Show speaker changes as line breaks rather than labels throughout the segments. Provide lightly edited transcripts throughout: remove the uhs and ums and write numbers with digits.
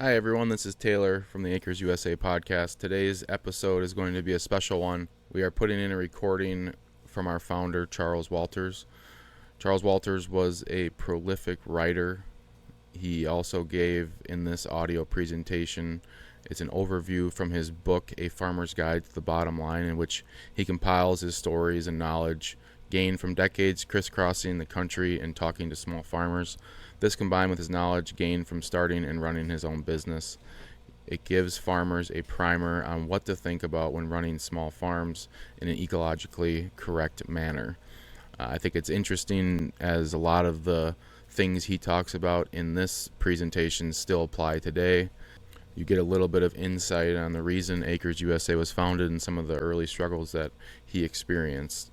Hi everyone, this is Taylor from the Acres USA podcast. Today's episode is going to be a special one. We are putting in a recording from our founder, Charles Walters. Charles Walters was a prolific writer. He also gave in this audio presentation, it's an overview from his book, A Farmer's Guide to the Bottom Line, in which he compiles his stories and knowledge gained from decades crisscrossing the country and talking to small farmers. This combined with his knowledge gained from starting and running his own business. It gives farmers a primer on what to think about when running small farms in an ecologically correct manner. I think it's interesting as a lot of the things he talks about in this presentation still apply today. You get a little bit of insight on the reason Acres USA was founded and some of the early struggles that he experienced.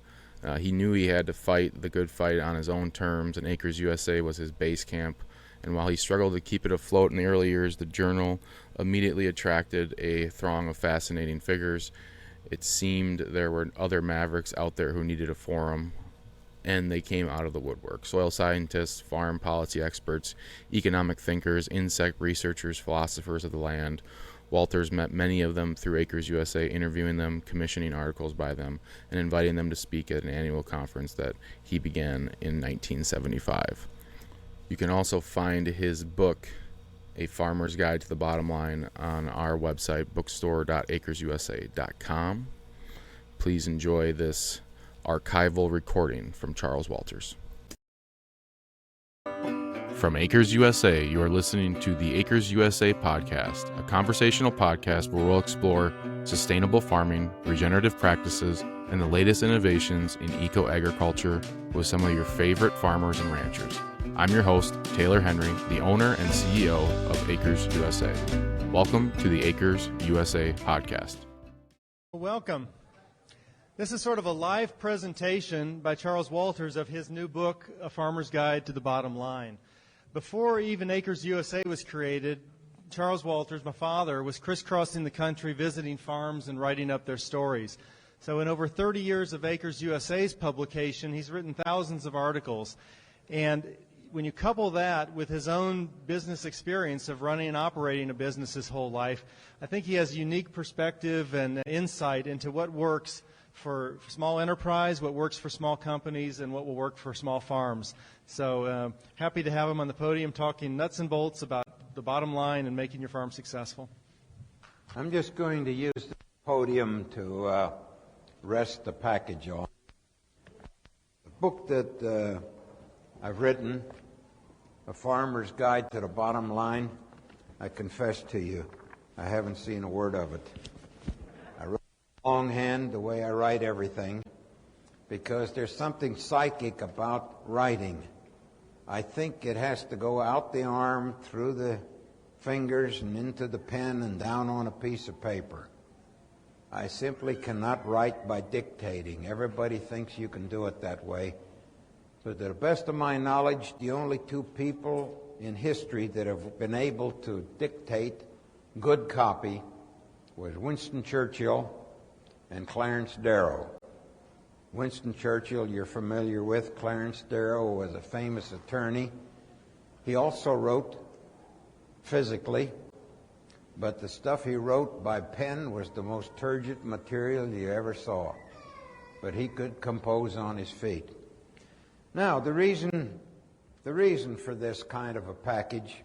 He knew he had to fight the good fight on his own terms, and Acres USA was his base camp. And while he struggled to keep it afloat in the early years, the journal immediately attracted a throng of fascinating figures. It seemed there were other mavericks out there who needed a forum, and they came out of the woodwork. Soil scientists, farm policy experts, economic thinkers, insect researchers, philosophers of the land. Walters met many of them through Acres USA, interviewing them, commissioning articles by them, and inviting them to speak at an annual conference that he began in 1975. You can also find his book, A Farmer's Guide to the Bottom Line, on our website, bookstore.acresusa.com. Please enjoy this archival recording from Charles Walters. From Acres USA, you are listening to the Acres USA podcast, a conversational podcast where we'll explore sustainable farming, regenerative practices, and the latest innovations in eco-agriculture with some of your favorite farmers and ranchers. I'm your host, Taylor Henry, the owner and CEO of Acres USA. Welcome to the Acres USA podcast.
Welcome. This is sort of a live presentation by Charles Walters of his new book, A Farmer's Guide to the Bottom Line. Before even Acres USA was created, Charles Walters, my father, was crisscrossing the country, visiting farms and writing up their stories. So in over 30 years of Acres USA's publication, he's written thousands of articles. And when you couple that with his own business experience of running and operating a business his whole life, I think he has a unique perspective and insight into what works for small enterprise, what works for small companies, and what will work for small farms. So happy to have him on the podium talking nuts and bolts about the bottom line and making your farm successful.
I'm just going to use the podium to rest the package on. The book that I've written, A Farmer's Guide to the Bottom Line, I confess to you, I haven't seen a word of it. I wrote longhand the way I write everything because there's something psychic about writing. I think it has to go out the arm, through the fingers, and into the pen and down on a piece of paper. I simply cannot write by dictating. Everybody thinks you can do it that way. But to the best of my knowledge, the only two people in history that have been able to dictate good copy was Winston Churchill and Clarence Darrow. Winston Churchill, you're familiar with. Clarence Darrow was a famous attorney. He also wrote physically, but the stuff he wrote by pen was the most turgid material you ever saw. But he could compose on his feet. Now, the reason for this kind of a package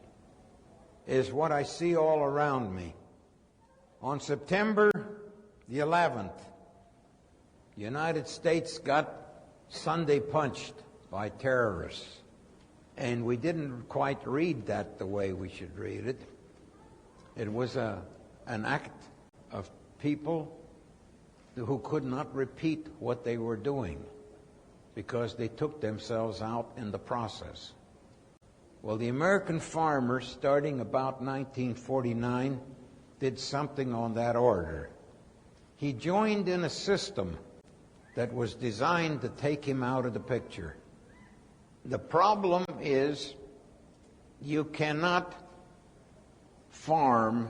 is what I see all around me. On September the 11th, the United States got Sunday punched by terrorists, and we didn't quite read that the way we should read it. It was an act of people who could not repeat what they were doing because they took themselves out in the process. Well, the American farmer, starting about 1949, did something on that order. He joined in a system that was designed to take him out of the picture. The problem is you cannot farm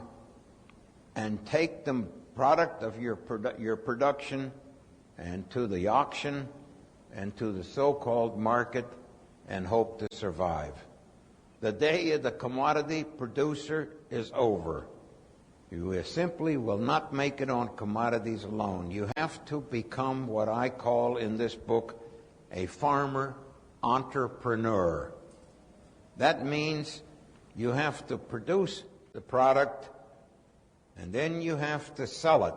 and take the product of your production and to the auction and to the so-called market and hope to survive. The day of the commodity producer is over. You simply will not make it on commodities alone. You have to become what I call in this book a farmer entrepreneur. That means you have to produce the product and then you have to sell it.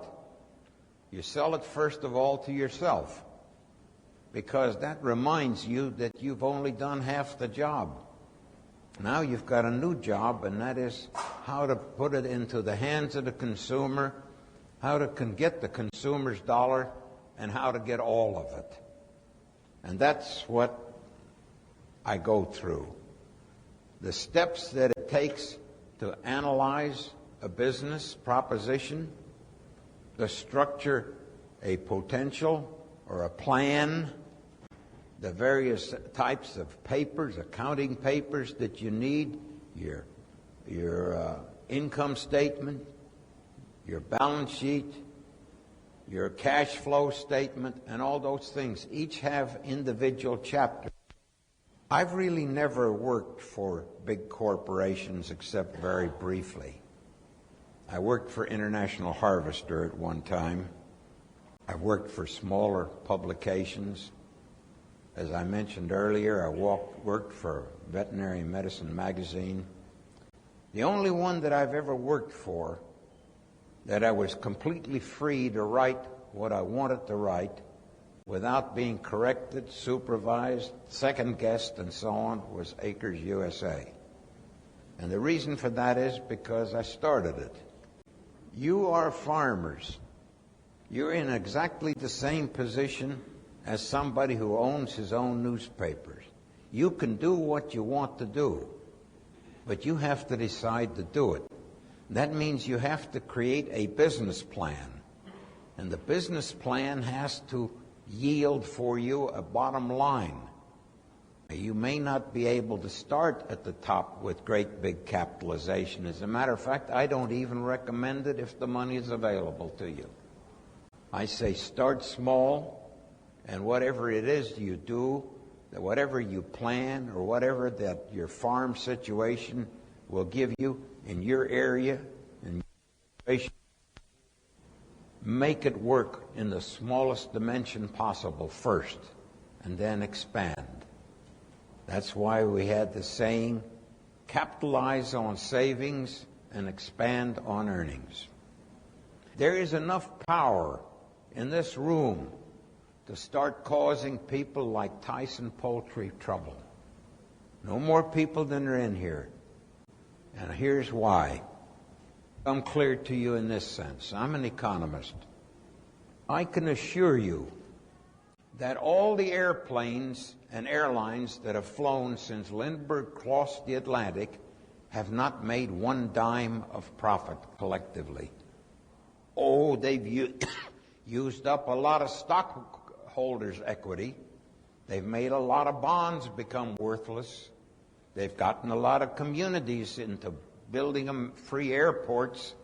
You sell it first of all to yourself, because that reminds you that you've only done half the job. Now you've got a new job, and that is how to put it into the hands of the consumer, how to get the consumer's dollar, and how to get all of it. And that's what I go through. The steps that it takes to analyze a business proposition, to structure a potential or a plan, the various types of papers, accounting papers that you need, your income statement, your balance sheet, your cash flow statement, and all those things. Each have individual chapters. I've really never worked for big corporations except very briefly. I worked for International Harvester at one time. I've worked for smaller publications. As I mentioned earlier, I worked for Veterinary Medicine Magazine. The only one that I've ever worked for that I was completely free to write what I wanted to write without being corrected, supervised, second-guessed, and so on was Acres USA. And the reason for that is because I started it. You are farmers. You're in exactly the same position as somebody who owns his own newspapers. You can do what you want to do, but you have to decide to do it. That means you have to create a business plan, and the business plan has to yield for you a bottom line. You may not be able to start at the top with great big capitalization. As a matter of fact, I don't even recommend it if the money is available to you. I say start small, and whatever it is you do, whatever you plan or whatever that your farm situation will give you in your area and make it work in the smallest dimension possible first, and then expand. That's why we had the saying, capitalize on savings and expand on earnings. There is enough power in this room to start causing people like Tyson Poultry trouble. No more people than are in here. And here's why. I'm clear to you in this sense. I'm an economist. I can assure you that all the airplanes and airlines that have flown since Lindbergh crossed the Atlantic have not made one dime of profit collectively. Oh, they've used up a lot of stockholders' equity. They've made a lot of bonds become worthless. They've gotten a lot of communities into building them free airports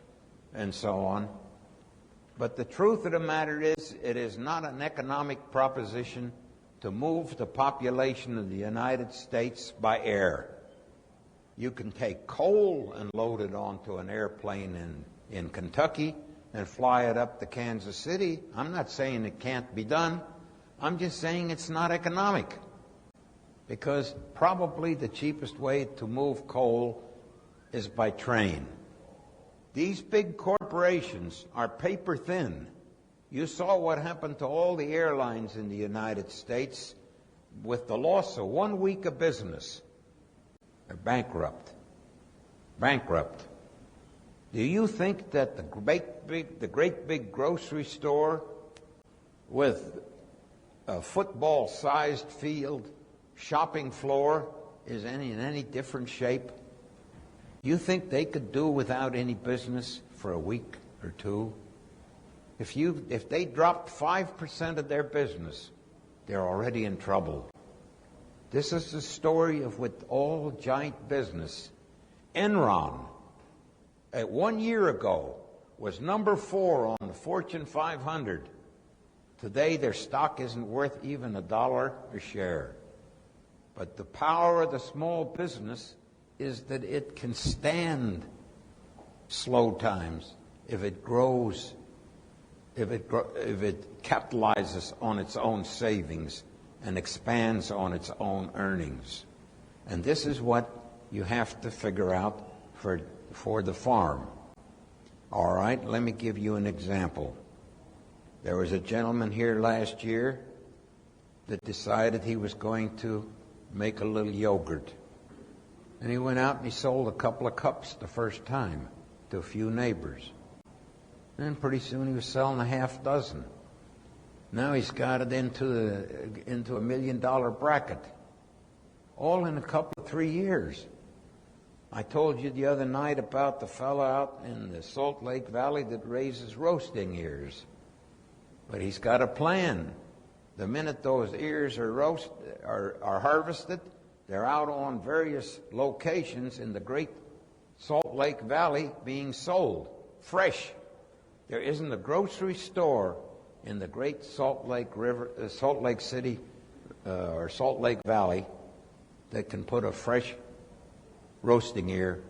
and so on. But the truth of the matter is, it is not an economic proposition to move the population of the United States by air. You can take coal and load it onto an airplane in Kentucky and fly it up to Kansas City. I'm not saying it can't be done. I'm just saying it's not economic, because probably the cheapest way to move coal is by train. These big corporations are paper thin. You saw what happened to all the airlines in the United States with the loss of 1 week of business. They're bankrupt. Bankrupt. Do you think that the great big grocery store with a football-sized field, shopping floor, is in any different shape? You think they could do without any business for a week or two? If they dropped 5% of their business, they're already in trouble. This is the story of with all giant business. Enron, 1 year ago, was number 4 on the Fortune 500. Today, their stock isn't worth even $1 a share. But the power of the small business is that it can stand slow times if it grows, if it capitalizes on its own savings and expands on its own earnings. And this is what you have to figure out for the farm. All right, let me give you an example. There was a gentleman here last year that decided he was going to make a little yogurt. And he went out and he sold a couple of cups the first time to a few neighbors. And pretty soon he was selling a half dozen. Now he's got it into $1 million bracket, all in a couple of 3 years. I told you the other night about the fellow out in the Salt Lake Valley that raises roasting ears. But he's got a plan. The minute those ears are harvested, they're out on various locations in the great Salt Lake Valley being sold fresh. There isn't a grocery store in the great Salt Lake City or Salt Lake Valley that can put a fresh roasting ear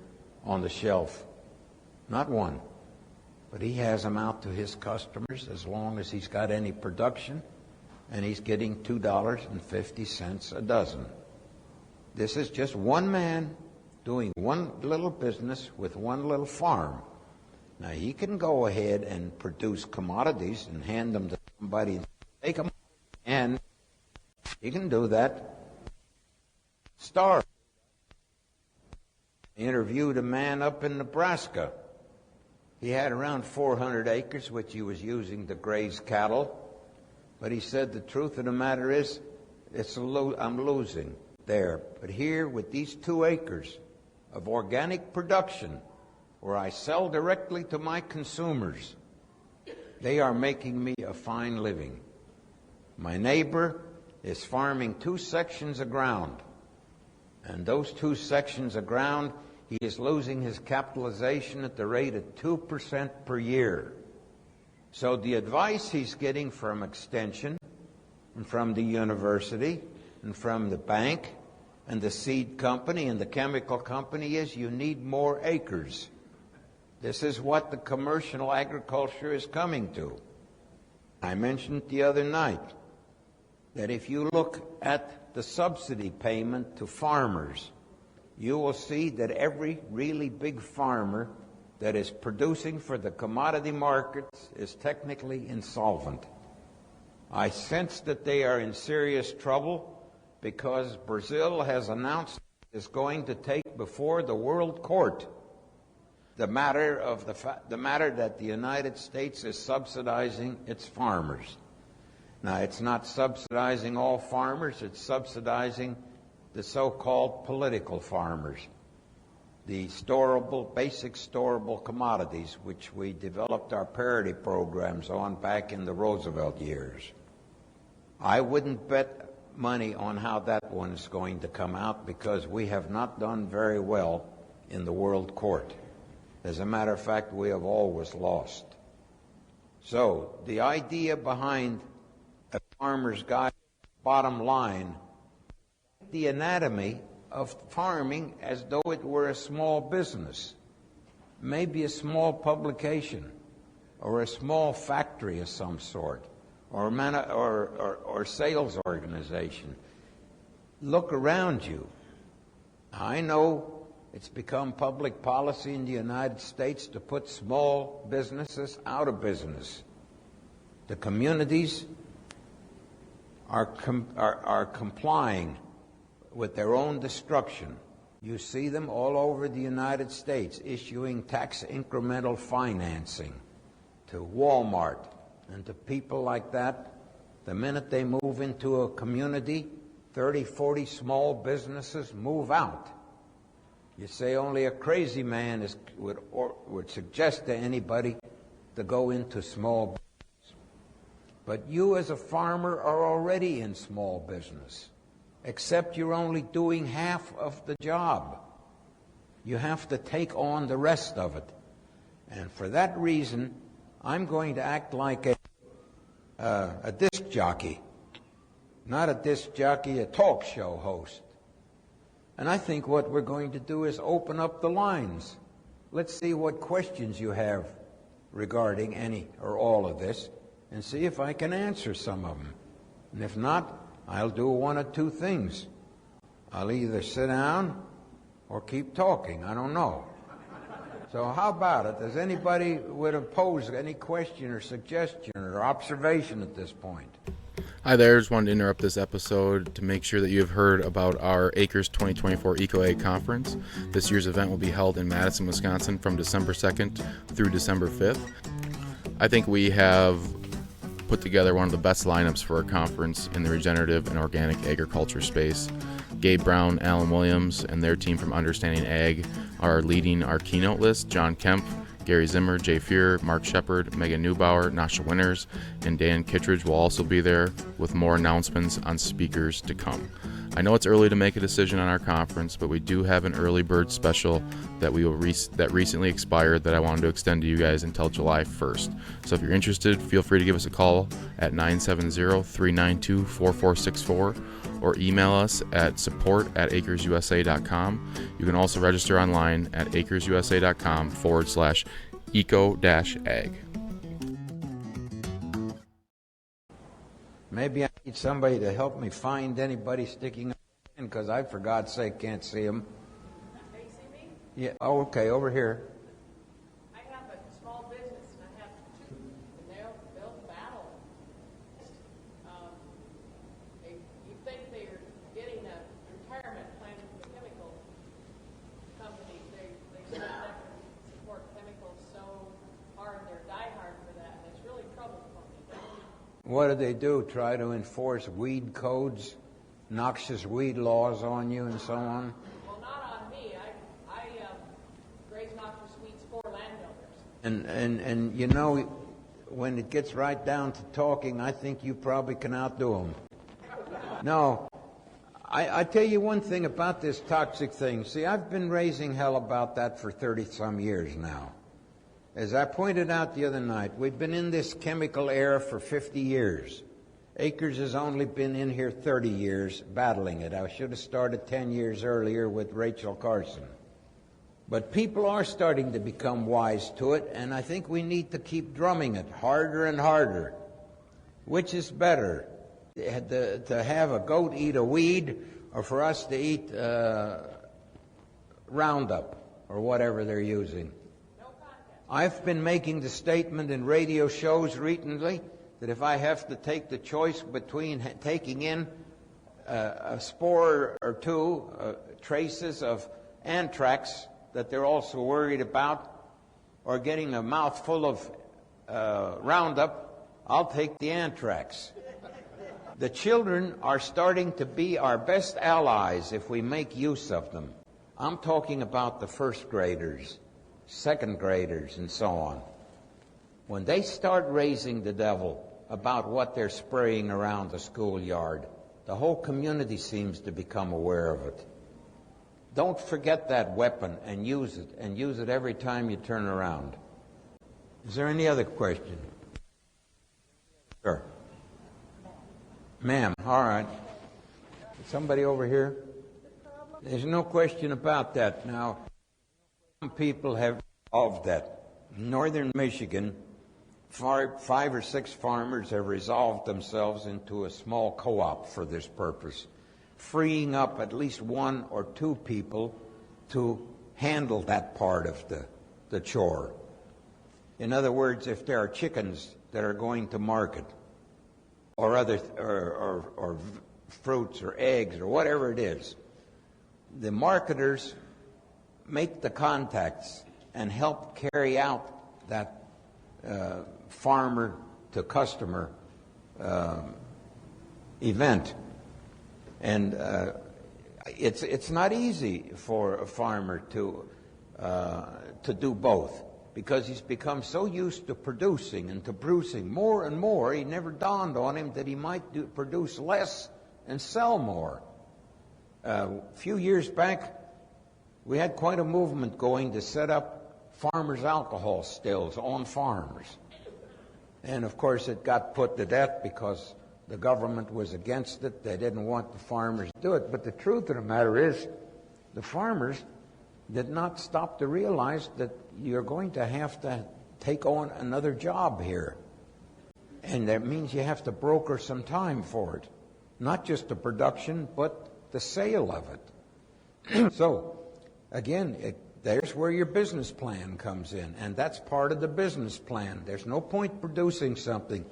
on the shelf. Not one. But he has them out to his customers as long as he's got any production, and he's getting $2.50 a dozen. This is just one man doing one little business with one little farm. Now, he can go ahead and produce commodities and hand them to somebody and take them, and he can do that. Starve. I interviewed a man up in Nebraska. He had around 400 acres, which he was using to graze cattle. But he said the truth of the matter is, I'm losing there. But here, with these 2 acres of organic production, where I sell directly to my consumers, they are making me a fine living. My neighbor is farming 2 sections of ground. And those 2 sections of ground, he is losing his capitalization at the rate of 2% per year. So the advice he's getting from Extension and from the university and from the bank and the seed company and the chemical company is you need more acres. This is what the commercial agriculture is coming to. I mentioned the other night that if you look at the subsidy payment to farmers, you will see that every really big farmer that is producing for the commodity markets is technically insolvent. I sense that they are in serious trouble because Brazil has announced it's going to take before the World Court the matter that the United States is subsidizing its farmers. Now, it's not subsidizing all farmers, it's subsidizing the so-called political farmers, the basic storable commodities, which we developed our parity programs on back in the Roosevelt years. I wouldn't bet money on how that one is going to come out because we have not done very well in the World Court. As a matter of fact, we have always lost. So the idea behind a farmer's guide, bottom line, the anatomy of farming as though it were a small business, maybe a small publication or a small factory of some sort, or sales organization. Look around you. I know it's become public policy in the United States to put small businesses out of business. The communities are complying with their own destruction. You see them all over the United States issuing tax incremental financing to Walmart and to people like that. The minute they move into a community, 30, 40 small businesses move out. You say only a crazy man would suggest to anybody to go into small business. But you as a farmer are already in small business, except you're only doing half of the job. You have to take on the rest of it. And for that reason, I'm going to act like a disc jockey. Not a disc jockey, a talk show host. And I think what we're going to do is open up the lines. Let's see what questions you have regarding any or all of this, and see if I can answer some of them. And if not, I'll do one of two things. I'll either sit down or keep talking. I don't know. So how about it? Does anybody would pose any question or suggestion or observation at this point?
Hi there, just wanted to interrupt this episode to make sure that you have heard about our Acres 2024 Eco-Ag Conference. This year's event will be held in Madison, Wisconsin from December 2nd through December 5th. I think we have put together one of the best lineups for a conference in the regenerative and organic agriculture space. Gabe Brown, Alan Williams, and their team from Understanding Ag are leading our keynote list. John Kemp, Gary Zimmer, Jay Fuhrer, Mark Shepard, Megan Neubauer, Nasha Winters, and Dan Kittredge will also be there with more announcements on speakers to come. I know it's early to make a decision on our conference, but we do have an early bird special that recently expired that I wanted to extend to you guys until July 1st. So if you're interested, feel free to give us a call at 970-392-4464 or email us at support@acresusa.com. You can also register online at acresusa.com/eco-ag.
Maybe I need somebody to help me find anybody sticking up in, because I, for God's sake, can't see them.
Can you see me?
Yeah. Oh, okay, over here.
I have a small business, and I have two, and they'll battle. You think they're getting a retirement plan from the chemical companies. They say that support chemicals so hard, they're diehard for that, and it's really trouble for me.
What do they do? Try to enforce weed codes, noxious weed laws on you, and so on?
Well, not on me. I raise noxious weeds for landowners.
And you know, when it gets right down to talking, I think you probably can outdo them. No, I tell you one thing about this toxic thing. See, I've been raising hell about that for 30-some years now. As I pointed out the other night, we've been in this chemical era for 50 years. Acres has only been in here 30 years battling it. I should have started 10 years earlier with Rachel Carson. But people are starting to become wise to it, and I think we need to keep drumming it harder and harder. Which is better, to have a goat eat a weed, or for us to eat Roundup or whatever they're using? I've been making the statement in radio shows recently that if I have to take the choice between taking in a spore or two, traces of anthrax that they're also worried about, or getting a mouthful of Roundup, I'll take the anthrax. The children are starting to be our best allies if we make use of them. I'm talking about the first graders, second graders, and so on. When they start raising the devil about what they're spraying around the schoolyard, the whole community seems to become aware of it. Don't forget that weapon and use it every time you turn around. Is there any other question? Sure. Ma'am, all right. Somebody over here? There's no question about that. Now, some people have resolved that. In northern Michigan, 5 or 6 farmers have resolved themselves into a small co-op for this purpose, freeing up at least 1 or 2 people to handle that part of the chore. In other words, if there are chickens that are going to market, or other or fruits or eggs or whatever it is, the marketers make the contacts and help carry out that farmer to customer event. And it's not easy for a farmer to do both, because he's become so used to producing and to bruising more and more, it never dawned on him that he might produce less and sell more. A few years back, we had quite a movement going to set up farmers' alcohol stills on farms. And of course it got put to death because the government was against it. They didn't want the farmers to do it. But the truth of the matter is, the farmers did not stop to realize that you're going to have to take on another job here. And that means you have to broker some time for it. Not just the production, but the sale of it. So, again, there's where your business plan comes in. And that's part of the business plan. There's no point producing something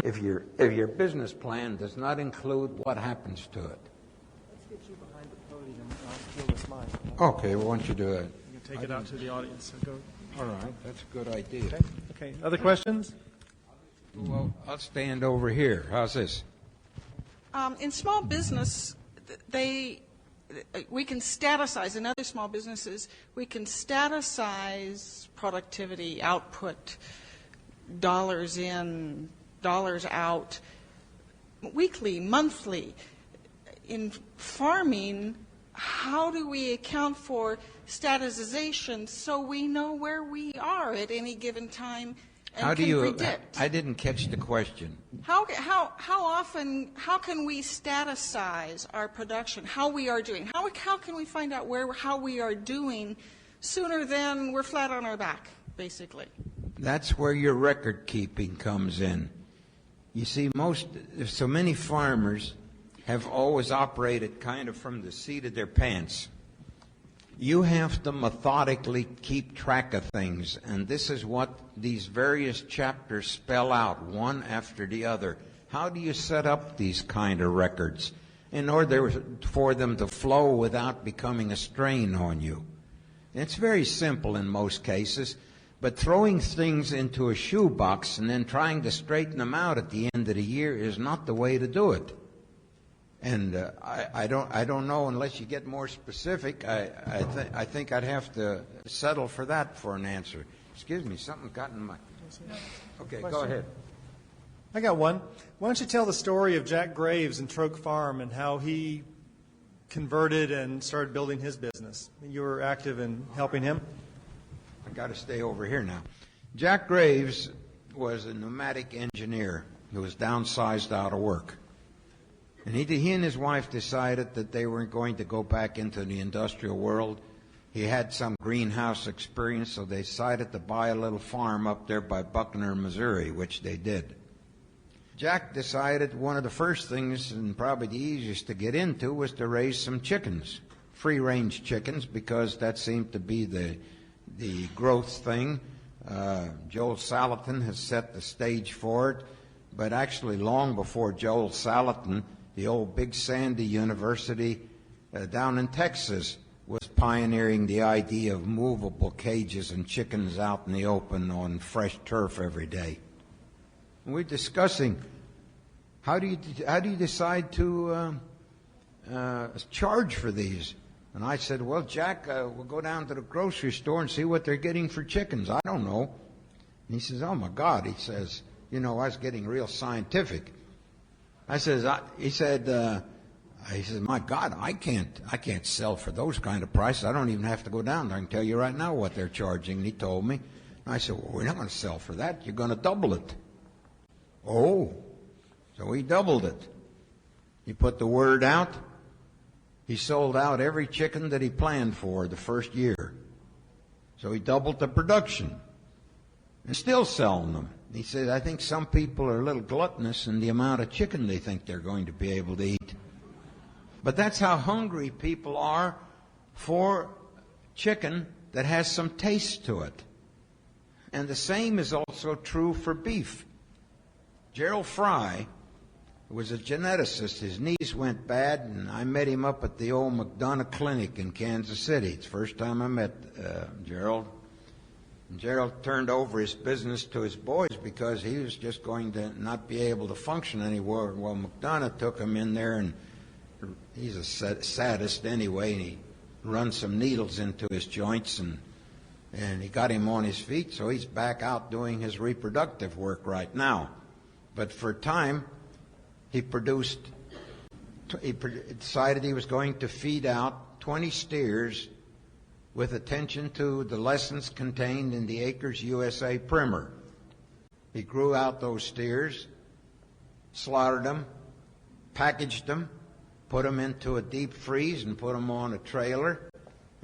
if your business plan does not include what happens to it.
Let's get you behind the podium and I'll deal with mine.
Okay, well, why don't you do it?
You can take it out to the audience. So go.
All right, that's a good idea.
Okay. Other questions?
Well, I'll stand over here. How's this?
In small business, we can staticize, in other small businesses, we can staticize productivity, output, dollars in, dollars out, weekly, monthly. In farming, how do we account for statization so we know where we are at any given time and can predict?
I didn't catch the question.
How often, how can we staticize our production, how we are doing? How can we find out how we are doing sooner than we're flat on our back, basically?
That's where your record keeping comes in. You see, so many farmers have always operated kind of from the seat of their pants. You have to methodically keep track of things, and this is what these various chapters spell out, one after the other. How do you set up these kind of records in order for them to flow without becoming a strain on you? It's very simple in most cases, but throwing things into a shoebox and then trying to straighten them out at the end of the year is not the way to do it. And I don't know unless you get more specific. I think I'd have to settle for that for an answer. Excuse me, something got in my. Okay,
Question?
go ahead.
I got one. Why don't you tell the story of Jack Graves and Troke Farm and how he converted and started building his business? You were active in helping him.
I got to stay over here now. Jack Graves was a pneumatic engineer who was downsized out of work. And he and his wife decided that they weren't going to go back into the industrial world. He had some greenhouse experience, so they decided to buy a little farm up there by Buckner, Missouri, which they did. Jack decided one of the first things, and probably the easiest to get into, was to raise some chickens, free-range chickens, because that seemed to be the growth thing. Joel Salatin has set the stage for it, but actually long before Joel Salatin, the old Big Sandy University down in Texas was pioneering the idea of movable cages and chickens out in the open on fresh turf every day. And we're discussing how do you decide to charge for these? And I said, well, Jack, we'll go down to the grocery store and see what they're getting for chickens. I don't know. And he says, oh my God, he says, I was getting real scientific. He said, my God, I can't sell for those kind of prices. I don't even have to go down there. I can tell you right now what they're charging. And he told me. And I said, well, we're not going to sell for that. You're going to double it. Oh, so he doubled it. He put the word out. He sold out every chicken that he planned for the first year. So he doubled the production and still selling them. He said, I think some people are a little gluttonous in the amount of chicken they think they're going to be able to eat. But that's how hungry people are for chicken that has some taste to it. And the same is also true for beef. Gerald Fry was a geneticist. His knees went bad, and I met him up at the old McDonough Clinic in Kansas City. It's the first time I met Gerald. And Gerald turned over his business to his boys because he was just going to not be able to function anymore. Well, McDonough took him in there, and he's a sadist anyway, and he run some needles into his joints, and he got him on his feet, so he's back out doing his reproductive work right now. But for a time, he decided he was going to feed out 20 steers with attention to the lessons contained in the Acres USA primer. He grew out those steers, slaughtered them, packaged them, put them into a deep freeze and put them on a trailer,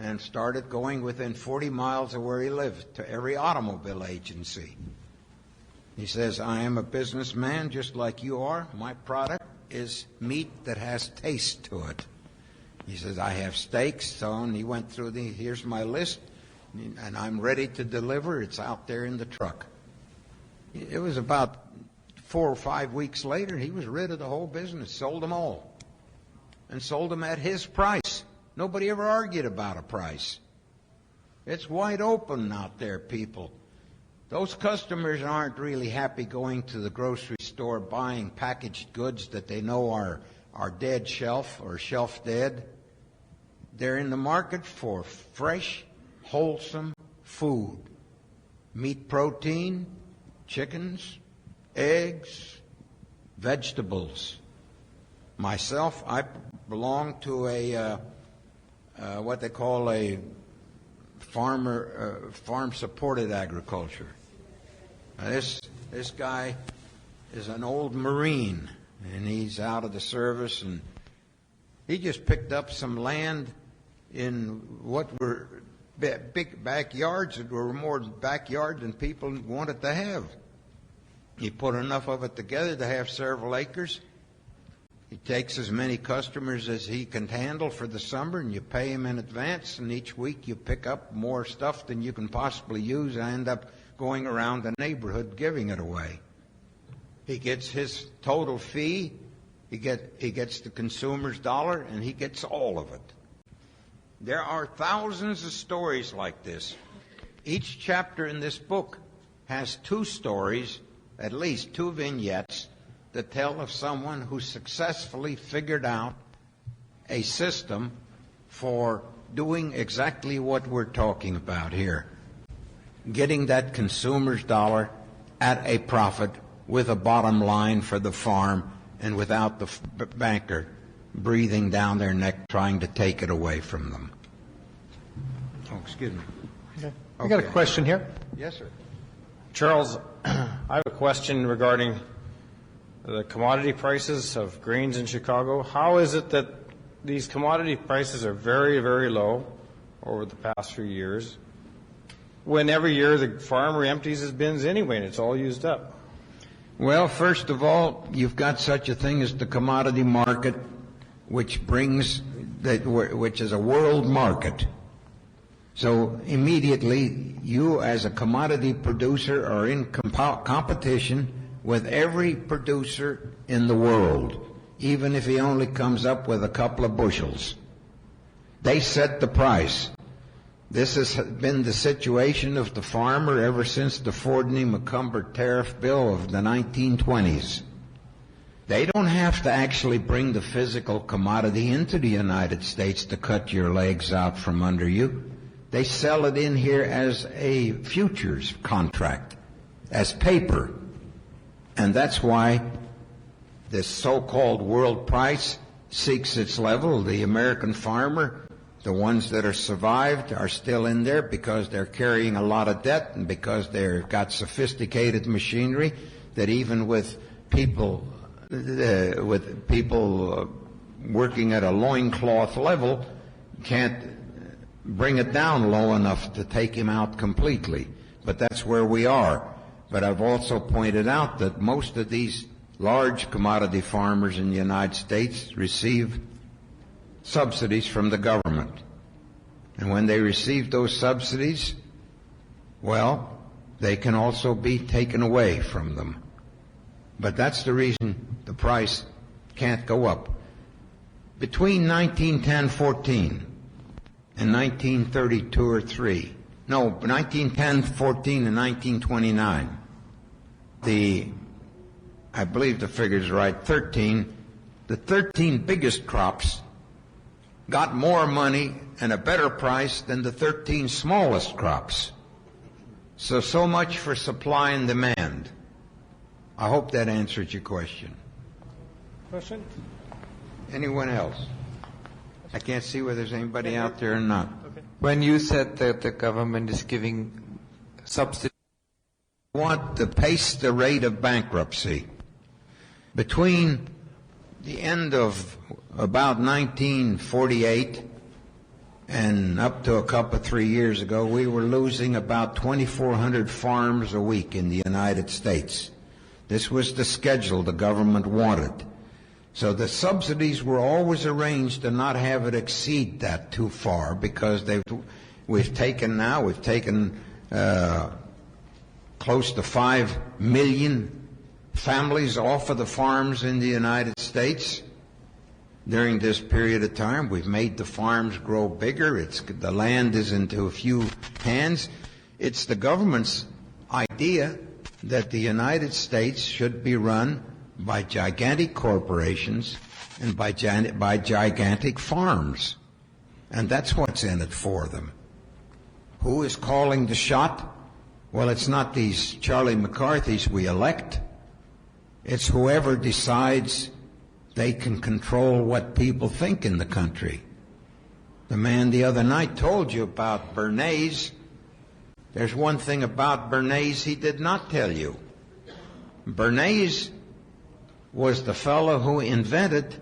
and started going within 40 miles of where he lived to every automobile agency. He says, I am a businessman just like you are. My product is meat that has taste to it. He says, I have steaks, so on. He went through here's my list, and I'm ready to deliver. It's out there in the truck. It was about 4 or 5 weeks later, he was rid of the whole business, sold them all, and sold them at his price. Nobody ever argued about a price. It's wide open out there, people. Those customers aren't really happy going to the grocery store buying packaged goods that they know are dead shelf or shelf dead. They're in the market for fresh, wholesome food. Meat protein, chickens, eggs, vegetables. Myself, I belong to a what they call a farm-supported agriculture. This guy is an old Marine, and he's out of the service, and he just picked up some land in what were big backyards that were more backyard than people wanted to have. He put enough of it together to have several acres. He takes as many customers as he can handle for the summer, and you pay him in advance, and each week you pick up more stuff than you can possibly use and end up going around the neighborhood giving it away. He gets his total fee, he gets the consumer's dollar, and he gets all of it. There are thousands of stories like this. Each chapter in this book has 2 stories, at least 2 vignettes, that tell of someone who successfully figured out a system for doing exactly what we're talking about here. Getting that consumer's dollar at a profit with a bottom line for the farm and without the banker breathing down their neck trying to take it away from them. Oh, excuse me.
Okay. I got a question here.
Yes, sir.
Charles, I have a question regarding the commodity prices of grains in Chicago. How is it that these commodity prices are very, very low over the past few years, when every year the farmer empties his bins anyway and it's all used up?
Well, first of all, you've got such a thing as the commodity market, which is a world market. So immediately, you as a commodity producer are in competition with every producer in the world, even if he only comes up with a couple of bushels. They set the price. This has been the situation of the farmer ever since the Fordney-McCumber tariff bill of the 1920s. They don't have to actually bring the physical commodity into the United States to cut your legs out from under you. They sell it in here as a futures contract, as paper. And that's why this so-called world price seeks its level. The American farmer, the ones that are survived, are still in there because they're carrying a lot of debt and because they've got sophisticated machinery that even with people working at a loincloth level can't bring it down low enough to take him out completely. But that's where we are. But I've also pointed out that most of these large commodity farmers in the United States receive subsidies from the government. And when they receive those subsidies, well, they can also be taken away from them. But that's the reason the price can't go up. Between 1910-14 and 1932 or 3, no, 1910-14 and 1929, I believe the figure's right, the 13 biggest crops got more money and a better price than the 13 smallest crops. So much for supply and demand. I hope that answered your question.
Question?
Anyone else? I can't see whether there's anybody out there or not.
Okay.
When you said that the government is giving subsidies,
Want to pace the rate of bankruptcy. Between the end of about 1948 and up to a couple, 3 years ago, we were losing about 2,400 farms a week in the United States. This was the schedule the government wanted. So the subsidies were always arranged to not have it exceed that too far, because we've taken close to 5 million families off of the farms in the United States. During this period of time, we've made the farms grow bigger. The land is into a few hands. It's the government's idea that the United States should be run by gigantic corporations and by gigantic farms. And that's what's in it for them. Who is calling the shot? Well, it's not these Charlie McCarthys we elect. It's whoever decides they can control what people think in the country. The man the other night told you about Bernays. There's one thing about Bernays he did not tell you. Bernays was the fellow who invented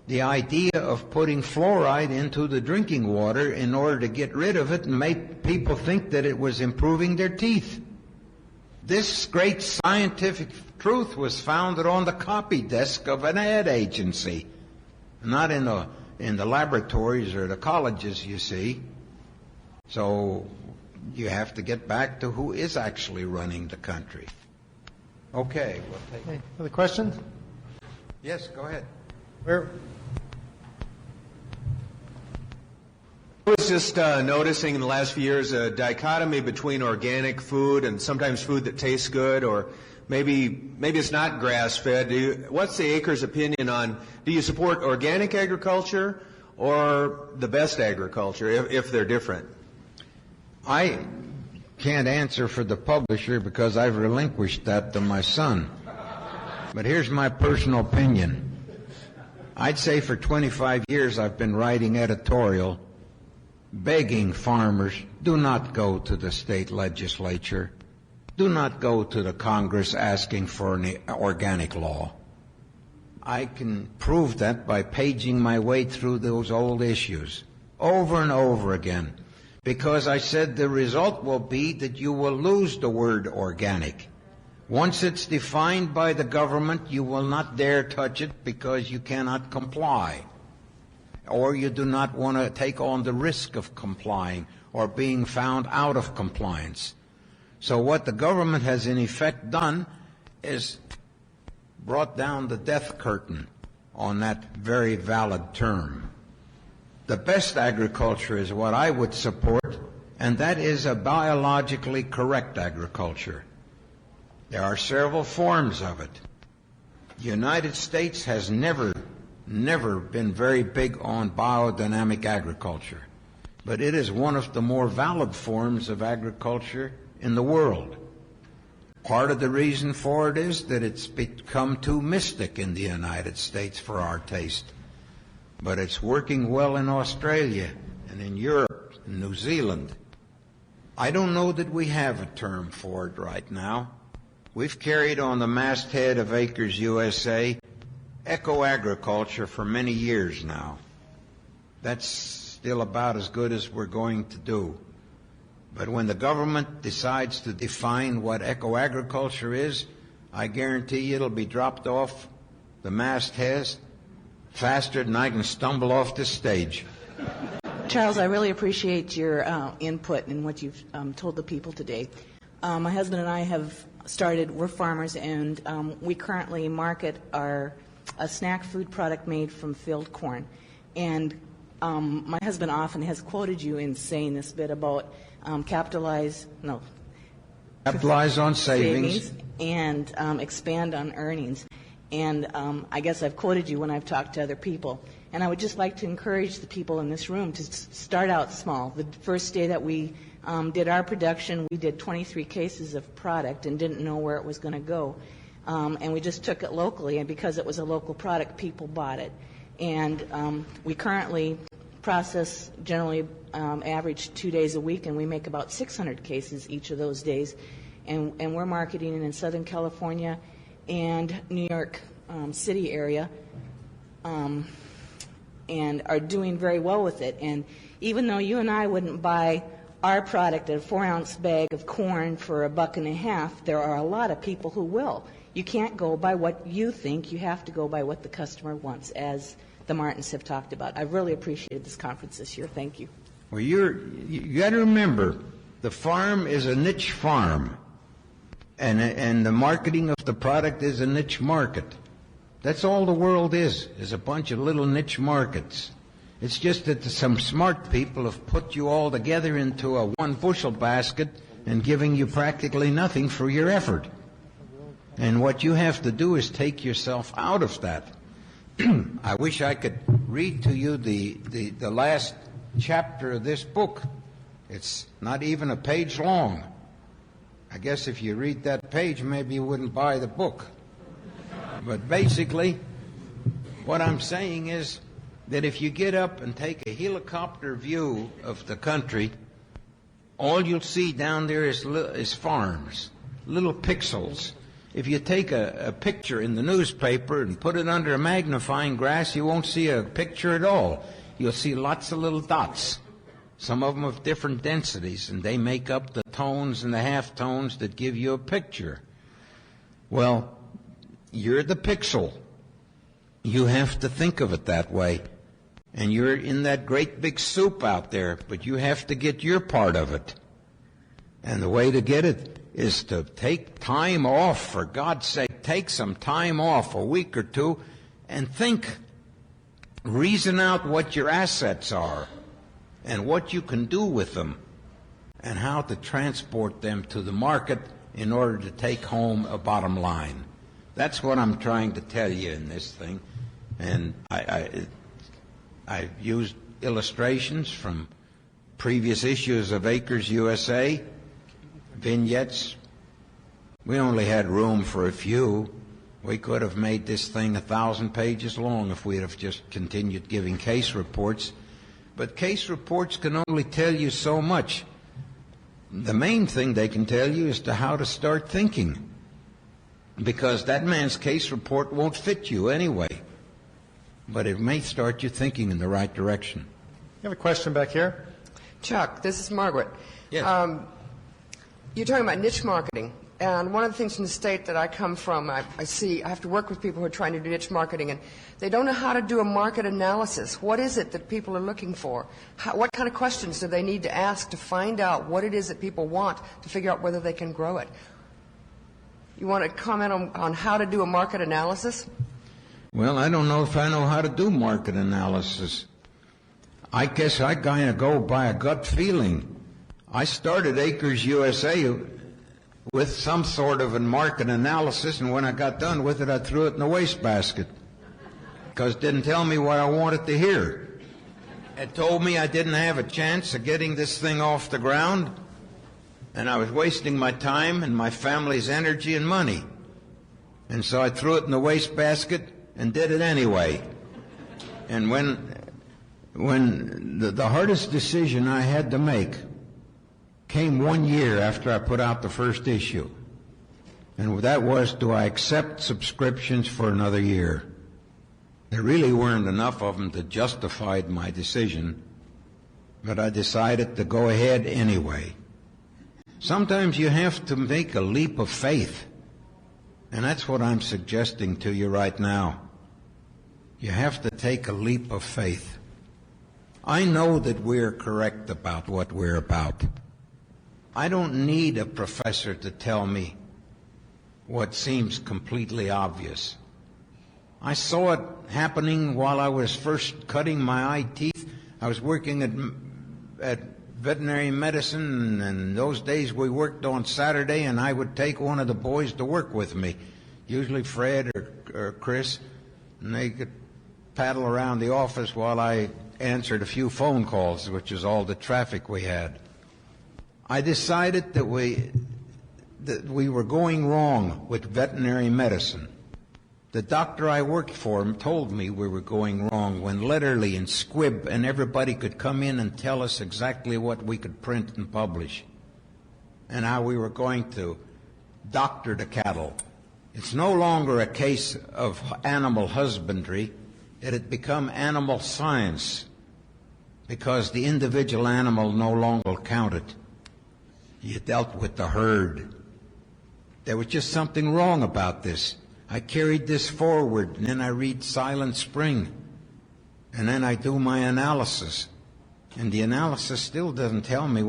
the idea of putting fluoride into the drinking water in order to get rid of it and make people think that it was improving their teeth. This great scientific truth was founded on the copy desk of an ad agency, not in the laboratories or the colleges, you see. So you have to get back to who is actually running the country. Okay, we'll take it.
Other questions?
Yes, go ahead.
Where?
I was just noticing in the last few years a dichotomy between organic food and sometimes food that tastes good, or maybe it's not grass-fed. What's the Acres opinion on, do you support organic agriculture or the best agriculture, if they're different?
I can't answer for the publisher because I've relinquished that to my son. But here's my personal opinion. I'd say for 25 years I've been writing editorial begging farmers, do not go to the state legislature. Do not go to the Congress asking for an organic law. I can prove that by paging my way through those old issues over and over again, because I said the result will be that you will lose the word organic. Once it's defined by the government, you will not dare touch it because you cannot comply, or you do not want to take on the risk of complying or being found out of compliance. So what the government has in effect done is brought down the death curtain on that very valid term. The best agriculture is what I would support, and that is a biologically correct agriculture. There are several forms of it. The United States has never been very big on biodynamic agriculture, but it is one of the more valid forms of agriculture in the world. Part of the reason for it is that it's become too mystic in the United States for our taste. But it's working well in Australia and in Europe and New Zealand. I don't know that we have a term for it right now. We've carried on the masthead of Acres USA eco-agriculture for many years now. That's still about as good as we're going to do. But when the government decides to define what eco-agriculture is, I guarantee you it'll be dropped off the masthead faster than I can stumble off this stage.
Charles, I really appreciate your input and what you've told the people today. My husband and I have we're farmers, and we currently market a snack food product made from field corn. And my husband often has quoted you in saying this bit about capitalize on savings and expand on earnings. And I guess I've quoted you when I've talked to other people. And I would just like to encourage the people in this room to start out small. The first day that we did our production, we did 23 cases of product and didn't know where it was going to go. And we just took it locally, and because it was a local product, people bought it. And we currently process generally average 2 days a week, and we make about 600 cases each of those days. And we're marketing in Southern California and New York city area, and are doing very well with it. And even though you and I wouldn't buy our product at a 4-ounce bag of corn for $1.50, there are a lot of people who will. You can't go by what you think. You have to go by what the customer wants, as the Martins have talked about. I've really appreciated this conference this year. Thank you.
Well, you got to remember, the farm is a niche farm, and the marketing of the product is a niche market. That's all the world is a bunch of little niche markets. It's just that some smart people have put you all together into a one-bushel basket and giving you practically nothing for your effort. And what you have to do is take yourself out of that. I wish I could read to you the last chapter of this book. It's not even a page long. I guess if you read that page, maybe you wouldn't buy the book. But basically, what I'm saying is that if you get up and take a helicopter view of the country, all you'll see down there is farms, little pixels. If you take a picture in the newspaper and put it under a magnifying glass, you won't see a picture at all. You'll see lots of little dots, some of them of different densities, and they make up the tones and the half-tones that give you a picture. Well, you're the pixel. You have to think of it that way. And you're in that great big soup out there, but you have to get your part of it. And the way to get it is to take time off, for God's sake. Take some time off, a week or two, and think. Reason out what your assets are and what you can do with them and how to transport them to the market in order to take home a bottom line. That's what I'm trying to tell you in this thing. And I used illustrations from previous issues of Acres USA, vignettes. We only had room for a few. We could have made this thing 1,000 pages long if we'd have just continued giving case reports. But case reports can only tell you so much. The main thing they can tell you is to how to start thinking, because that man's case report won't fit you anyway. But it may start you thinking in the right direction.
You have a question back here?
Chuck, this is Margaret.
Yes.
You're talking about niche marketing. And one of the things in the state that I come from, I have to work with people who are trying to do niche marketing, and they don't know how to do a market analysis. What is it that people are looking for? What kind of questions do they need to ask to find out what it is that people want to figure out whether they can grow it? You want to comment on how to do a market analysis?
Well, I don't know if I know how to do market analysis. I guess I kind of go by a gut feeling. I started Acres USA with some sort of a market analysis, and when I got done with it, I threw it in the wastebasket because it didn't tell me what I wanted to hear. It told me I didn't have a chance of getting this thing off the ground, and I was wasting my time and my family's energy and money. And so I threw it in the wastebasket and did it anyway. And when the hardest decision I had to make came 1 year after I put out the first issue. And that was, do I accept subscriptions for another year? There really weren't enough of them to justify my decision, but I decided to go ahead anyway. Sometimes you have to make a leap of faith, and that's what I'm suggesting to you right now. You have to take a leap of faith. I know that we're correct about what we're about. I don't need a professor to tell me what seems completely obvious. I saw it happening while I was first cutting my eye teeth. I was working at veterinary medicine, and in those days we worked on Saturday, and I would take one of the boys to work with me, usually Fred or Chris, and they could paddle around the office while I answered a few phone calls, which is all the traffic we had. I decided that we were going wrong with veterinary medicine. The doctor I worked for told me we were going wrong when Letterly and Squibb and everybody could come in and tell us exactly what we could print and publish and how we were going to doctor the cattle It's no longer a case of animal husbandry. It had become animal science because the individual animal no longer counted. You dealt with the herd. There was just something wrong about this. I carried this forward, and then I read Silent Spring, and then I do my analysis. And the analysis still doesn't tell me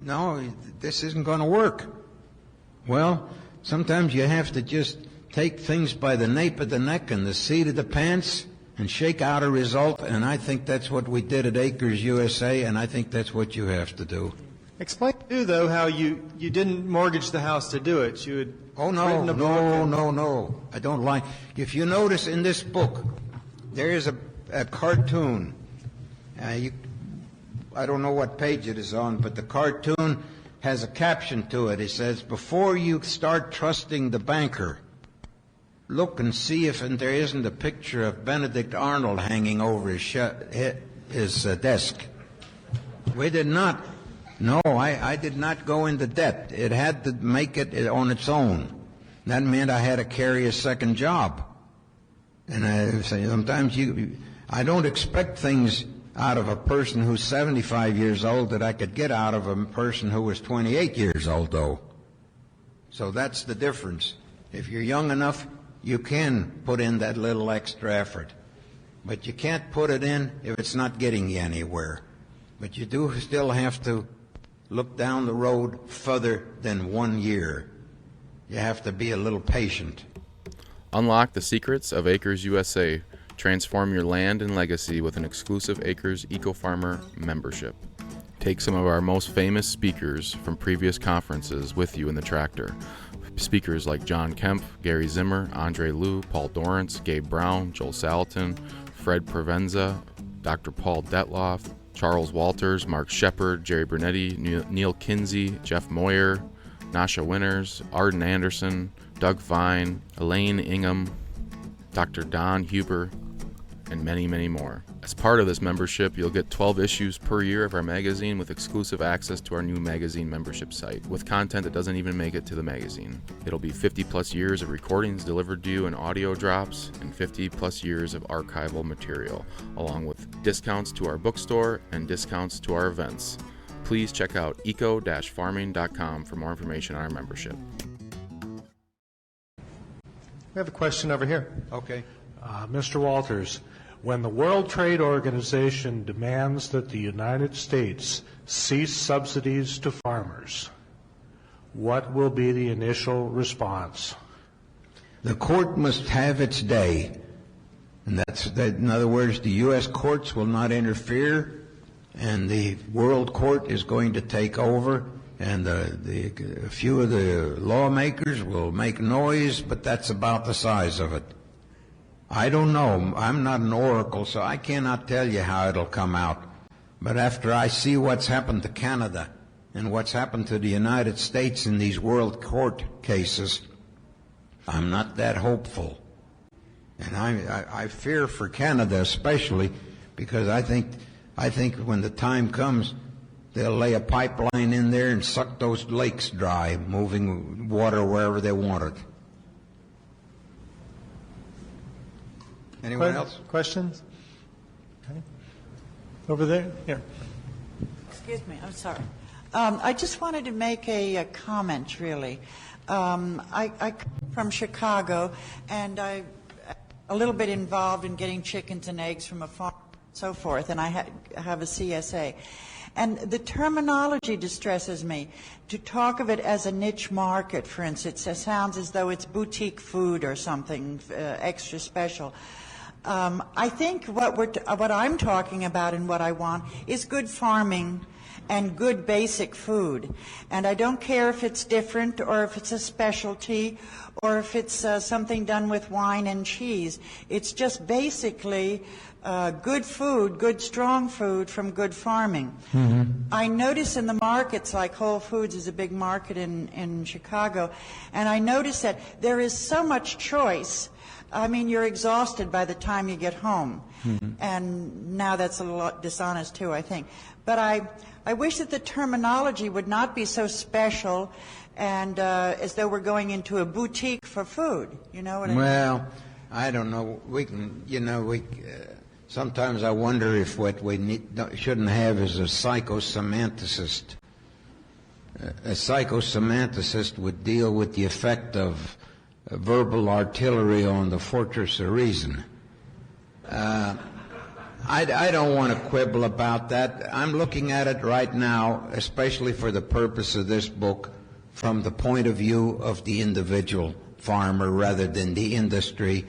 no, this isn't going to work. Well, sometimes you have to just take things by the nape of the neck and the seat of the pants and shake out a result, and I think that's what we did at Acres USA, and I think that's what you have to do.
Explain too, though, how you didn't mortgage the house to do it. You had written a book.
No. I don't like. If you notice in this book, there is a cartoon. I don't know what page it is on, but the cartoon has a caption to it. It says, "Before you start trusting the banker, look and see if there isn't a picture of Benedict Arnold hanging over his desk." We did not. No, I did not go into debt. It had to make it on its own. That meant I had to carry a second job. And I say sometimes I don't expect things out of a person who's 75 years old that I could get out of a person who was 28 years old, though. So that's the difference. If you're young enough, you can put in that little extra effort. But you can't put it in if it's not getting you anywhere. But you do still have to look down the road further than 1 year. You have to be a little patient.
Unlock the secrets of Acres USA. Transform your land and legacy with an exclusive Acres Eco Farmer membership. Take some of our most famous speakers from previous conferences with you in the tractor. Speakers like John Kemp, Gary Zimmer, Andre Liu, Paul Dorrance, Gabe Brown, Joel Salatin, Fred Provenza, Dr. Paul Detloff, Charles Walters, Mark Shepard, Jerry Brunetti, Neil Kinsey, Jeff Moyer, Nasha Winters, Arden Anderson, Doug Vine, Elaine Ingham, Dr. Don Huber, and many, many more. As part of this membership, you'll get 12 issues per year of our magazine with exclusive access to our new magazine membership site, with content that doesn't even make it to the magazine. It'll be 50 plus years of recordings delivered to you in audio drops, and 50 plus years of archival material, along with discounts to our bookstore and discounts to our events. Please check out eco-farming.com for more information on our membership.
We have a question over here.
Okay.
Mr. Walters, when the World Trade Organization demands that the United States cease subsidies to farmers, what will be the initial response?
The court must have its day. And in other words, the U.S. courts will not interfere, and the World Court is going to take over, and a few of the lawmakers will make noise, but that's about the size of it. I don't know. I'm not an oracle, so I cannot tell you how it'll come out. But after I see what's happened to Canada and what's happened to the United States in these world court cases, I'm not that hopeful. And I fear for Canada especially, because I think when the time comes, they'll lay a pipeline in there and suck those lakes dry, moving water wherever they want it. Anyone else?
Questions? Okay. Over there? Here.
Excuse me, I'm sorry. I just wanted to make a comment, really. I come from Chicago, and I'm a little bit involved in getting chickens and eggs from a farm and so forth, and I have a CSA. And the terminology distresses me. To talk of it as a niche market, for instance, it sounds as though it's boutique food or something extra special. I think what I'm talking about and what I want is good farming and good basic food. And I don't care if it's different or if it's a specialty or if it's something done with wine and cheese. It's just basically good food, good strong food from good farming. Mm-hmm. I notice in the markets, like Whole Foods is a big market in Chicago, and I notice that there is so much choice. I mean, you're exhausted by the time you get home. Mm-hmm. And now that's a lot dishonest too, I think. But I wish that the terminology would not be so special and as though we're going into a boutique for food. You know what I mean?
Well, I don't know. Sometimes I wonder if what we shouldn't have is a psychosemanticist. A psychosemanticist would deal with the effect of verbal artillery on the fortress of reason. I don't want to quibble about that. I'm looking at it right now, especially for the purpose of this book, from the point of view of the individual farmer rather than the industry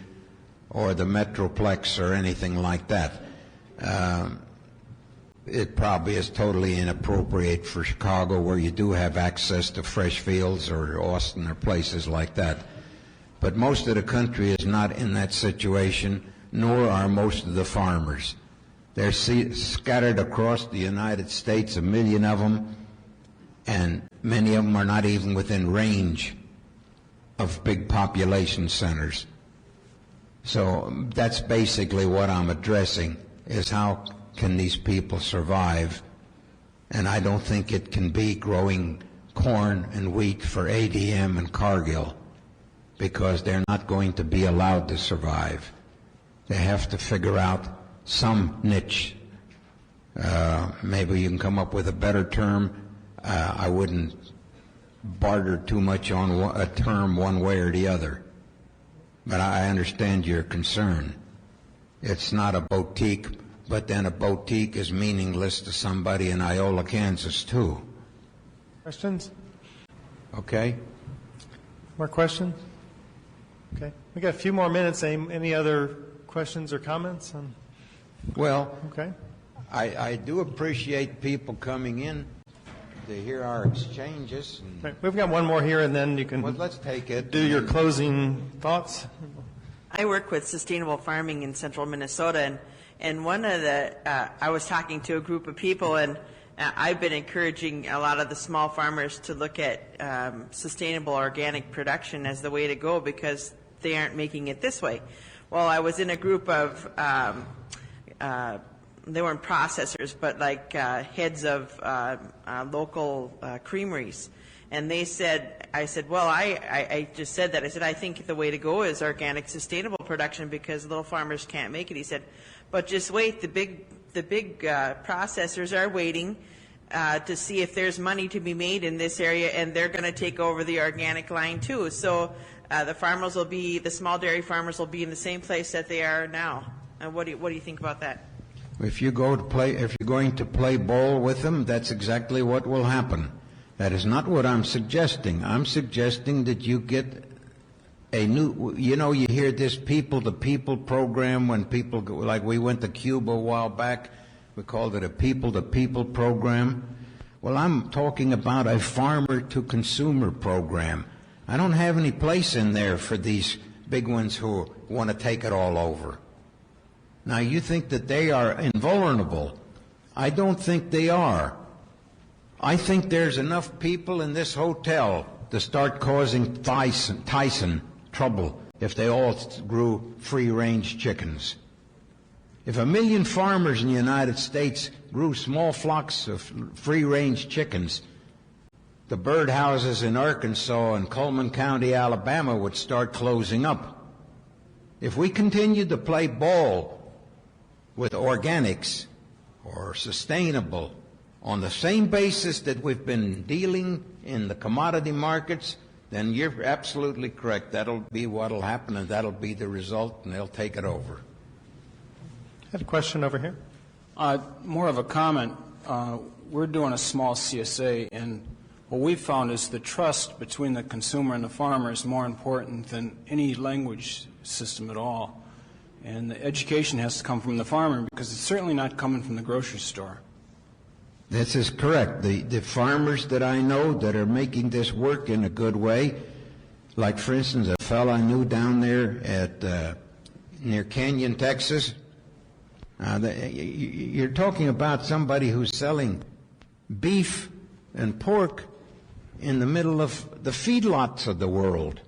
or the metroplex or anything like that. It probably is totally inappropriate for Chicago, where you do have access to fresh fields, or Austin or places like that. But most of the country is not in that situation, nor are most of the farmers. They're scattered across the United States, 1 million of them, and many of them are not even within range of big population centers. So that's basically what I'm addressing, is how can these people survive? And I don't think it can be growing corn and wheat for ADM and Cargill, because they're not going to be allowed to survive. They have to figure out some niche. Maybe you can come up with a better term. I wouldn't barter too much on a term one way or the other. But I understand your concern. It's not a boutique, but then a boutique is meaningless to somebody in Iola, Kansas, too.
Questions?
Okay?
More questions? Okay. We got a few more minutes. Any other questions or comments?
Well,
okay.
I do appreciate people coming in to hear our exchanges.
Okay. We've got one more here, and then you can
let's take it.
Do your closing thoughts.
I work with sustainable farming in central Minnesota, and one of the, I was talking to a group of people, and I've been encouraging a lot of the small farmers to look at sustainable organic production as the way to go, because they aren't making it this way. Well, I was in a group of, they weren't processors, but like heads of local creameries. And they said, I said, well, I just said that. I said, I think the way to go is organic, sustainable production, because little farmers can't make it. He said, but just wait, the big processors are waiting to see if there's money to be made in this area, and they're going to take over the organic line too. So the small dairy farmers will be in the same place that they are now. And what do you think about that?
If you're going to play ball with them, that's exactly what will happen. That is not what I'm suggesting. I'm suggesting that you get a new, you hear this people-to-people program when people go, like we went to Cuba a while back, we called it a people-to-people program. Well, I'm talking about a farmer-to-consumer program. I don't have any place in there for these big ones who want to take it all over. Now, you think that they are invulnerable. I don't think they are. I think there's enough people in this hotel to start causing Tyson trouble if they all grew free-range chickens. If 1 million farmers in the United States grew small flocks of free-range chickens, the birdhouses in Arkansas and Cullman County, Alabama would start closing up. If we continued to play ball with organics or sustainable on the same basis that we've been dealing in the commodity markets, then you're absolutely correct. That'll be what'll happen, and that'll be the result, and they'll take it over.
I have a question over here.
More of a comment. We're doing a small CSA, and what we've found is the trust between the consumer and the farmer is more important than any language system at all. And the education has to come from the farmer, because it's certainly not coming from the grocery store.
This is correct. The farmers that I know that are making this work in a good way, like, for instance, a fellow I knew down there at near Canyon, Texas. You're talking about somebody who's selling beef and pork in the middle of the feedlots of the world.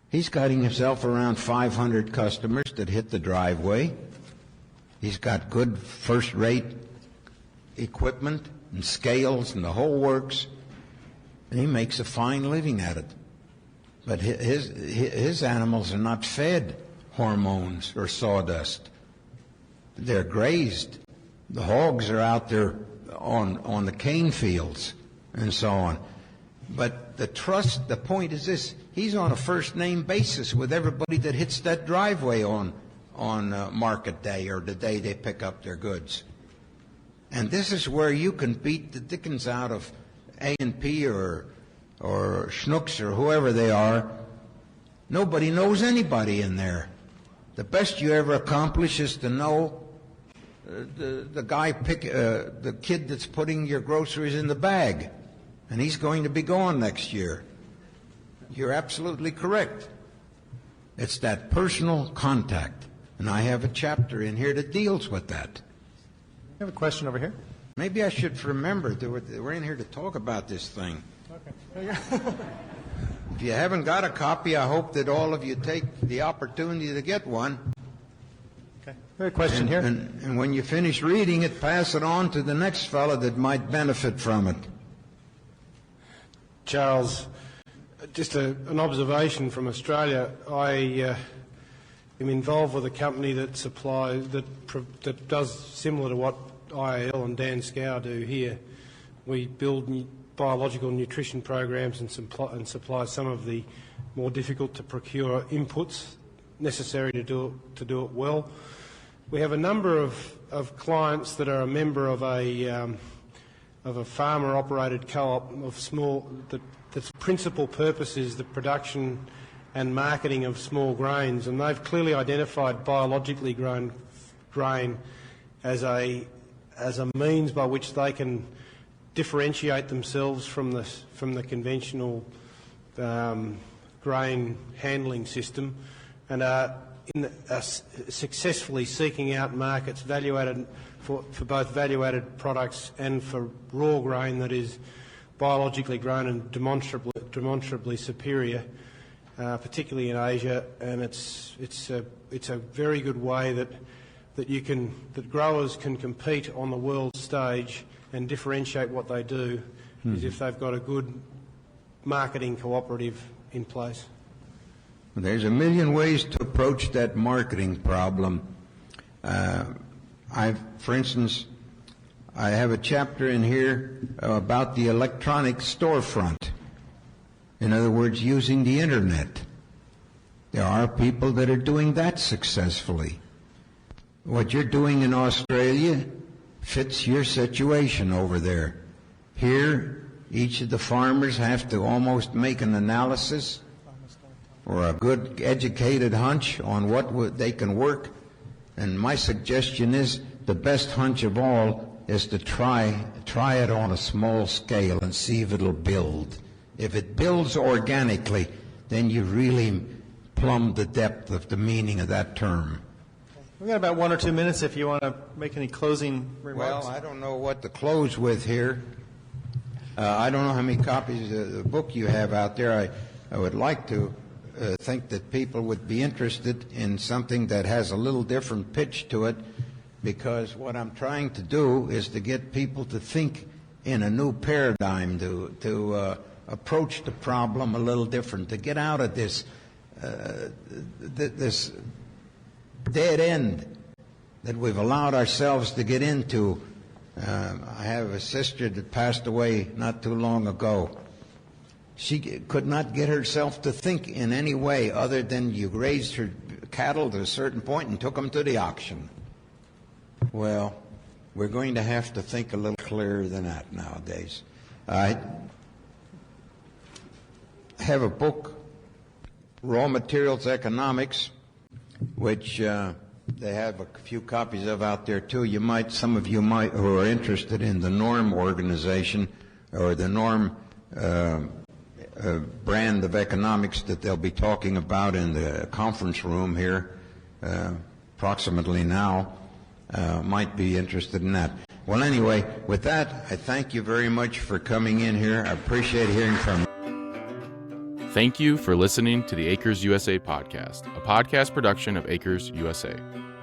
He's got himself around 500 customers that hit the driveway. He's got good first-rate equipment. and scales and the whole works, and he makes a fine living at it. But his animals are not fed hormones or sawdust. They're grazed. The hogs are out there on the cane fields and so on. But the point is this: he's on a first-name basis with everybody that hits that driveway on market day or the day they pick up their goods. And this is where you can beat the dickens out of A&P or Schnooks or whoever they are. Nobody knows anybody in there. The best you ever accomplish is to know the kid that's putting your groceries in the bag, and he's going to be gone next year. You're absolutely correct. It's that personal contact, and I have a chapter in here that deals with that.
I have a question over here.
Maybe I should remember that we're in here to talk about this thing.
Okay.
If you haven't got a copy, I hope that all of you take the opportunity to get one.
Okay. I have a question here.
And when you finish reading it, pass it on to the next fellow that might benefit from it.
Charles, just an observation from Australia. I am involved with a company that supplies that does similar to what IAL and Dan Scow do here. We build biological nutrition programs and supply some of the more difficult to procure inputs necessary to do it well. We have a number of clients that are a member of a farmer-operated co-op of small that's principal purpose is the production and marketing of small grains, and they've clearly identified biologically grown grain as a means by which they can differentiate themselves from the conventional grain handling system, and are successfully seeking out markets value-added for both value-added products and for raw grain that is biologically grown and demonstrably superior, particularly in Asia. And it's a very good way that growers can compete on the world stage and differentiate what they do, is if they've got a good marketing cooperative in place.
There's a million ways to approach that marketing problem. For instance, I have a chapter in here about the electronic storefront. In other words, using the internet. There are people that are doing that successfully. What you're doing in Australia fits your situation over there. Here, each of the farmers have to almost make an analysis or a good educated hunch on what they can work. And my suggestion is the best hunch of all is to try it on a small scale and see if it'll build. If it builds organically, then you really plumb the depth of the meaning of that term.
We've got about 1 or 2 minutes if you want to make any closing remarks.
Well, I don't know what to close with here. I don't know how many copies of the book you have out there. I would like to think that people would be interested in something that has a little different pitch to it, because what I'm trying to do is to get people to think in a new paradigm, to approach the problem a little different, to get out of this dead end that we've allowed ourselves to get into. I have a sister that passed away not too long ago. She could not get herself to think in any way other than you raised her cattle to a certain point and took them to the auction. Well, we're going to have to think a little clearer than that nowadays. I have a book, Raw Materials Economics, which they have a few copies of out there too. Some of you might, who are interested in the NORM organization or the NORM brand of economics that they'll be talking about in the conference room here approximately now, might be interested in that. Well, anyway, with that, I thank you very much for coming in here. I appreciate hearing from you.
Thank you for listening to the Acres USA podcast, a podcast production of Acres USA.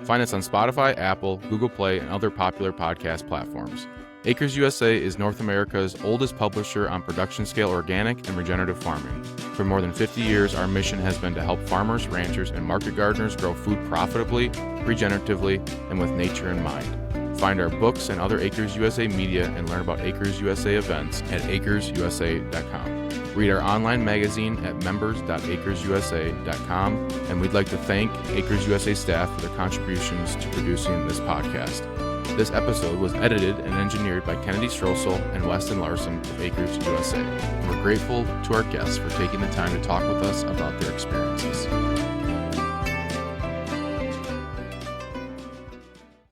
Find us on Spotify, Apple, Google Play, and other popular podcast platforms. Acres USA is North America's oldest publisher on production scale organic and regenerative farming. For more than 50 years, our mission has been to help farmers, ranchers, and market gardeners grow food profitably, regeneratively, and with nature in mind. Find our books and other Acres USA media and learn about Acres USA events at acresusa.com. Read our online magazine at members.acresusa.com, and we'd like to thank Acres USA staff for their contributions to producing this podcast. This episode was edited and engineered by Kennedy Stroessel and Weston Larson of Acres USA. And we're grateful to our guests for taking the time to talk with us about their experiences.